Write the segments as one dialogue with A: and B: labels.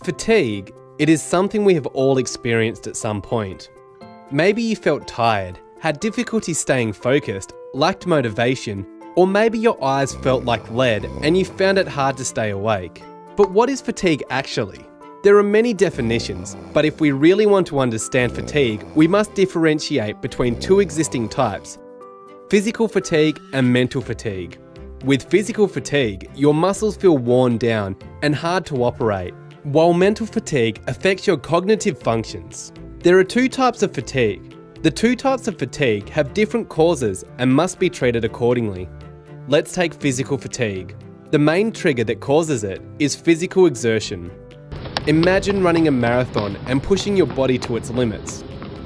A: Fatigue, it is something we have all experienced at some point. Maybe you felt tired, had difficulty staying focused, lacked motivation, or maybe your eyes felt like lead and you found it hard to stay awake. But what is fatigue actually? There are many definitions, but if we really want to understand fatigue, we must differentiate between two existing types: physical fatigue and mental fatigue. With physical fatigue, your muscles feel worn down and hard to operate, while mental fatigue affects your cognitive functions. There are two types of fatigue. The two types of fatigue have different causes and must be treated accordingly. Let's take physical fatigue. The main trigger that causes it is physical exertion. Imagine running a marathon and pushing your body to its limits.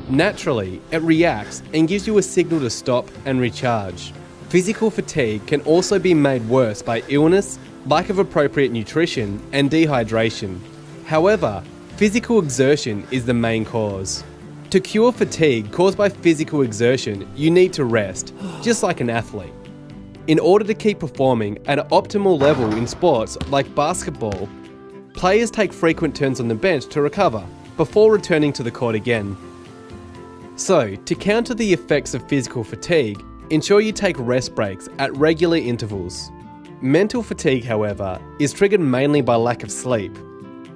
A: Naturally, it reacts and gives you a signal to stop and recharge. Physical fatigue can also be made worse by illness, lack of appropriate nutrition, and dehydration. However, physical exertion is the main cause. To cure fatigue caused by physical exertion, you need to rest, just like an athlete. In order to keep performing at an optimal level in sports like basketball, players take frequent turns on the bench to recover before returning to the court again. So, to counter the effects of physical fatigue, ensure you take rest breaks at regular intervals. Mental fatigue, however, is triggered mainly by lack of sleep.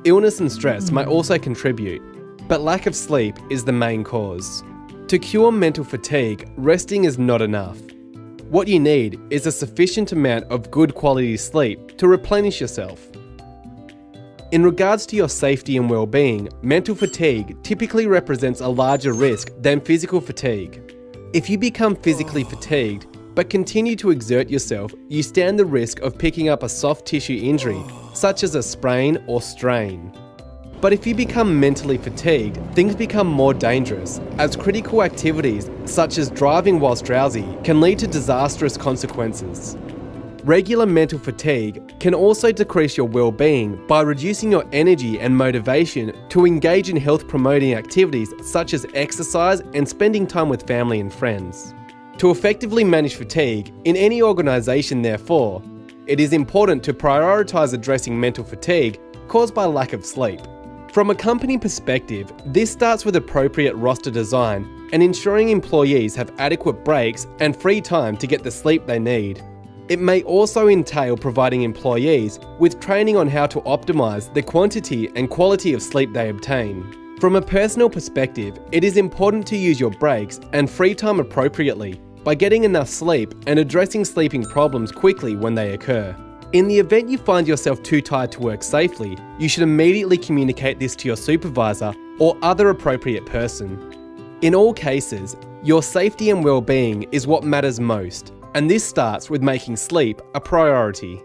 A: Illness and stress may also contribute, but lack of sleep is the main cause. To cure mental fatigue, resting is not enough. What you need is a sufficient amount of good quality sleep to replenish yourself. In regards to your safety and well-being, mental fatigue typically represents a larger risk than physical fatigue. If you become physically fatigued but continue to exert yourself, you stand the risk of picking up a soft tissue injury, such as a sprain or strain. But if you become mentally fatigued, things become more dangerous, as critical activities such as driving whilst drowsy can lead to disastrous consequences. Regular mental fatigue can also decrease your well-being by reducing your energy and motivation to engage in health-promoting activities such as exercise and spending time with family and friends. To effectively manage fatigue in any organisation, therefore, it is important to prioritise addressing mental fatigue caused by lack of sleep. From a company perspective, this starts with appropriate roster design and ensuring employees have adequate breaks and free time to get the sleep they need. It may also entail providing employees with training on how to optimise the quantity and quality of sleep they obtain. From a personal perspective, it is important to use your breaks and free time appropriately by getting enough sleep and addressing sleeping problems quickly when they occur. In the event you find yourself too tired to work safely, you should immediately communicate this to your supervisor or other appropriate person. In all cases, your safety and well-being is what matters most, and this starts with making sleep a priority.